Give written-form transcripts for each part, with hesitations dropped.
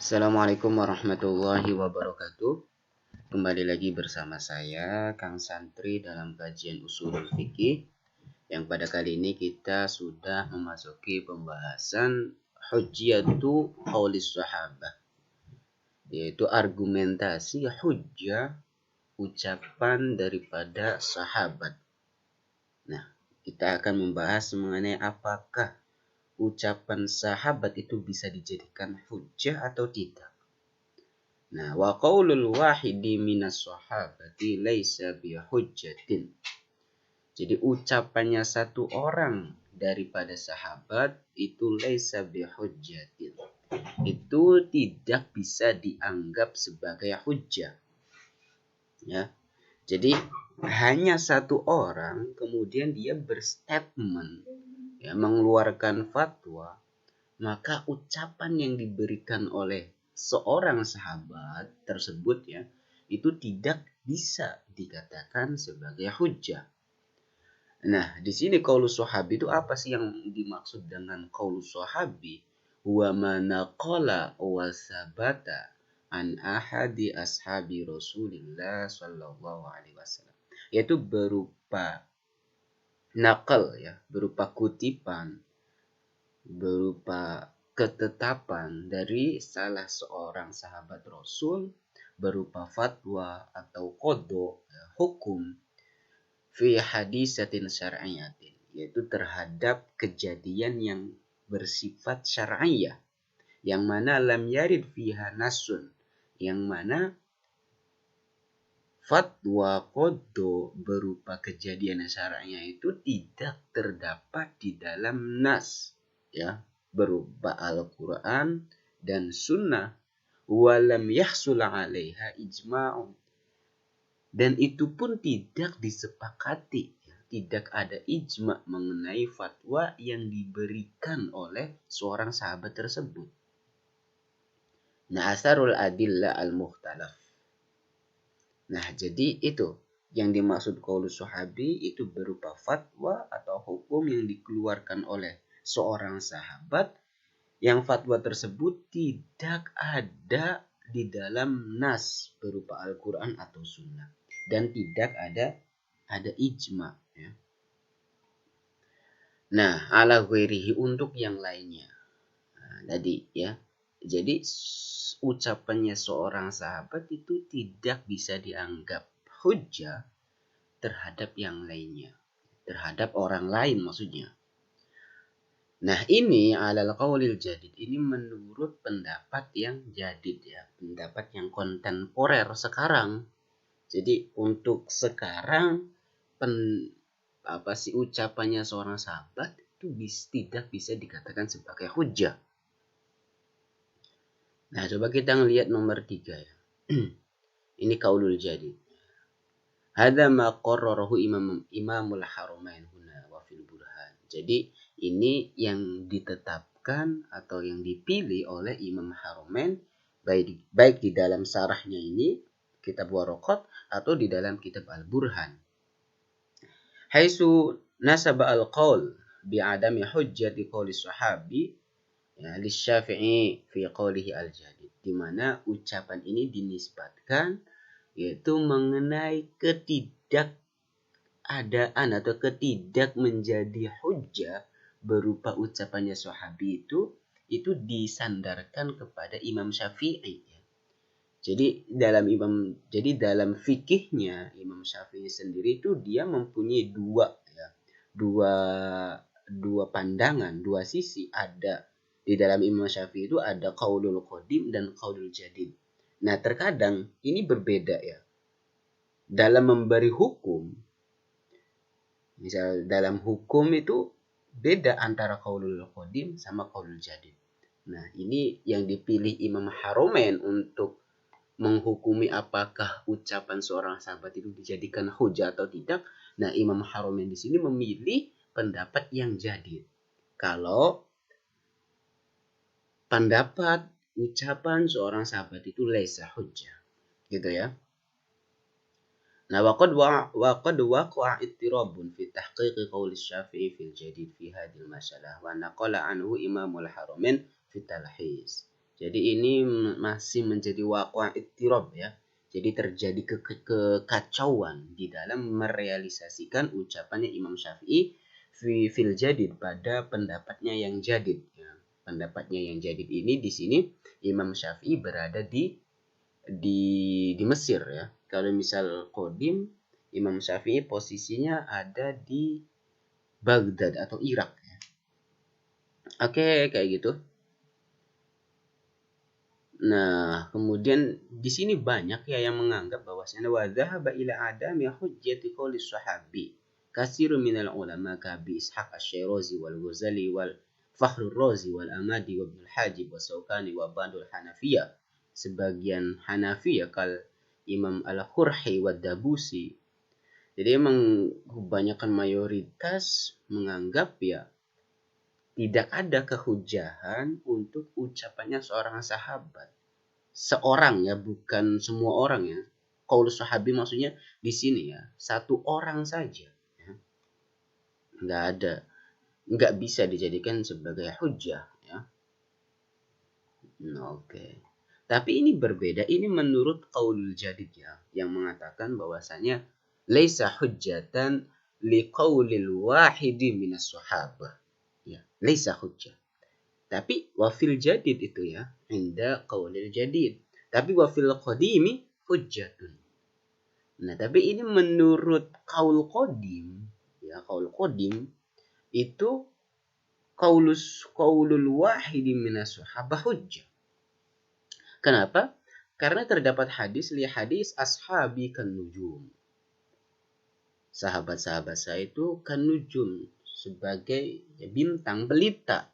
Assalamualaikum warahmatullahi wabarakatuh. Kembali lagi bersama saya Kang Santri dalam kajian usulul fikih, yang pada kali ini kita sudah memasuki pembahasan hujjatu qaulis sahabah, yaitu argumentasi hujjah ucapan daripada sahabat. Nah, kita akan membahas mengenai apakah ucapan sahabat itu bisa dijadikan hujjah atau tidak. Nah, wa qaulul wahidi minas sahabati laisa bihujjatin. Jadi ucapannya satu orang daripada sahabat itu laisa bihujjatin. Itu tidak bisa dianggap sebagai hujjah. Ya. Jadi hanya satu orang kemudian dia berstatement, ya, mengeluarkan fatwa, maka ucapan yang diberikan oleh seorang sahabat tersebut, ya, itu tidak bisa dikatakan sebagai hujjah. Nah, di sini qaulus sahabi itu apa sih yang dimaksud dengan qaulus sahabi? Wa manaqala wa sabata an ahadi ashabi Rasulillah sallallahu alaihi wasallam. Yaitu berupa naqal, ya, berupa kutipan, berupa ketetapan dari salah seorang sahabat Rasul berupa fatwa atau qadha, hukum fi hadisatin syar'iyatin, yaitu terhadap kejadian yang bersifat syar'iyah, yang mana lam yarid fiha nasun, yang mana fatwa qadha berupa kejadian syar'iyah itu tidak terdapat di dalam nas, ya, berupa Al-Quran dan Sunnah, walam yahsul 'alaiha ijma'un, dan itu pun tidak disepakati, ya, tidak ada ijma' mengenai fatwa yang diberikan oleh seorang sahabat tersebut. Nah, asarul adillah al-mukhtalaf. Nah, jadi itu yang dimaksud qaulus sahabi, itu berupa fatwa atau hukum yang dikeluarkan oleh seorang sahabat, yang fatwa tersebut tidak ada di dalam nas berupa Al-Quran atau Sunnah, dan tidak ada ijma, ya. Nah, ala ghairihi, untuk yang lainnya. Nah, tadi, ya. Jadi ucapannya seorang sahabat itu tidak bisa dianggap hujjah terhadap yang lainnya, terhadap orang lain maksudnya. Nah, ini alal qaulil jadid, ini menurut pendapat yang jadid, ya, pendapat yang kontemporer sekarang. Jadi untuk sekarang ucapannya seorang sahabat itu tidak bisa dikatakan sebagai hujjah. Nah, coba kita ngelihat nomor 3, ya. Ini qaulul jadid. Hadza ma qarrarahu Imamul Haramain huna wa fil burhan. Jadi ini yang ditetapkan atau yang dipilih oleh Imam Haramain, baik di dalam sarahnya ini kitab Waraqat atau di dalam kitab Al-Burhan. Haitsu nasaba al-qaul bi'adami hujjati qauli sahabi, ya, lisyafi'i fi qaulihi al-jadid, di mana ucapan ini dinisbatkan yaitu mengenai ketidakadaan atau ketidak menjadi hujjah berupa ucapannya sahabi itu disandarkan kepada Imam Syafi'i, ya. Jadi dalam fikihnya Imam Syafi'i sendiri itu dia mempunyai dua pandangan, dua sisi. Ada di dalam Imam Syafi'i itu ada qaulul qadim dan qaulul jadid. Nah, terkadang ini berbeda, ya. Dalam memberi hukum, misal dalam hukum itu beda antara qaulul qadim sama qaulul jadid. Nah, ini yang dipilih Imam Haramain untuk menghukumi apakah ucapan seorang sahabat itu dijadikan hujjah atau tidak. Nah, Imam Haramain di sini memilih pendapat yang jadid. Kalau pendapat ucapan seorang sahabat itu laisa hujjah, gitu, ya. Nah, waqad waqa'a ittirabun fi tahqiqi qauli Syafi'i fil jadid fi hadhil masalah wa naqala anhu Imamul Haramain fi talhis. Jadi ini masih menjadi waqa' ittirab ya. Jadi terjadi kekacauan di dalam merealisasikan ucapannya Imam Syafi'i fil jadid pada pendapatnya yang jadid ya. Pendapatnya yang jadid ini di sini Imam Syafi'i berada di Mesir ya. Kalau misal qadim, Imam Syafi'i posisinya ada di Baghdad atau Irak ya. Oke, kayak gitu. Nah, kemudian di sini banyak ya yang menganggap bahwasanya wa dzahaba ila adami hujjati qouli sahabi. Katsirun minal ulama ka Abi Ishaq Asy-Syirazi wal Ghazali wal Fakhrur Razi wal Amadi wa Ibnul Hajib wa Saukani wa Ba'dul Hanafiyah. Sebagian Hanafiyah kal Imam Al-Qurhi wa Dabusi. Jadi emang kebanyakan mayoritas menganggap ya tidak ada kehujahan untuk ucapannya seorang sahabat. Seorang ya, bukan semua orang ya. Qaulus sahabi maksudnya di sini ya, satu orang saja. Ya. Nggak ada, nggak bisa dijadikan sebagai hujjah. Ya. Oke. Tapi ini berbeda, ini menurut qaulul jadid ya, yang mengatakan bahwasanya laisa hujjatan liqaulil wahidi minas sahabah. Ya, laisa hujjah. Tapi wafil jadid itu ya, inda qaulil jadid. Tapi wafil qadimi hujjatun. Nah, tapi ini menurut qaul qadim, ya, qaul qadim itu qaulul wahidi minas sahabah hujjah. Kenapa? Karena terdapat hadis li hadis ashabi kan nujum. Sahabat-sahabat saya itu kan nujum, sebagai bintang pelita.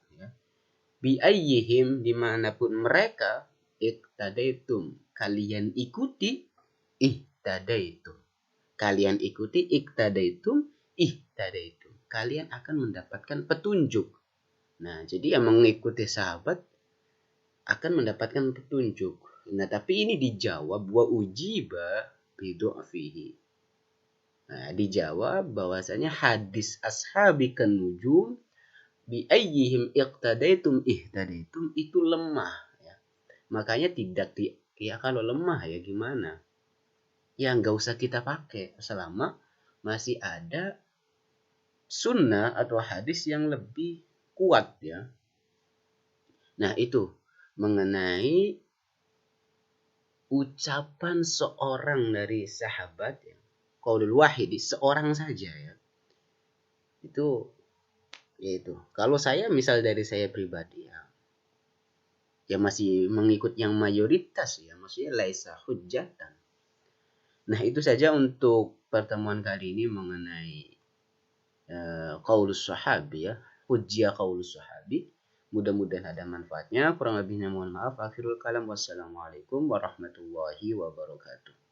Bi ayyihim, dimanapun mereka, iktadaitum, kalian ikuti, ihtadaitum. Kalian ikuti, iktadaitum, ihtadaitum. Kalian akan mendapatkan petunjuk. Nah, jadi yang mengikuti sahabat akan mendapatkan petunjuk. Nah, tapi ini dijawab wa ujiba bidu'afihi. Nah, dijawab bahwasanya hadis ashabi kan nujum bi ayyihim iqtadaitum ihtadaitum itu lemah ya. Makanya tidak ya kalau lemah ya gimana? Ya nggak usah kita pakai selama masih ada sunnah atau hadis yang lebih kuat ya. Nah, itu mengenai ucapan seorang dari sahabat ya. Qaulul wahidi, seorang saja ya. Itu yaitu kalau saya misal dari saya pribadi ya masih mengikut yang mayoritas ya, maksudnya laisa hujjatan. Nah, itu saja untuk pertemuan kali ini mengenai qaulus sahabi ya, hujjah qaulus sahabi. Mudah-mudahan ada manfaatnya. Kurang lebihnya mohon maaf. Akhirul kalam, wassalamualaikum warahmatullahi wabarakatuh.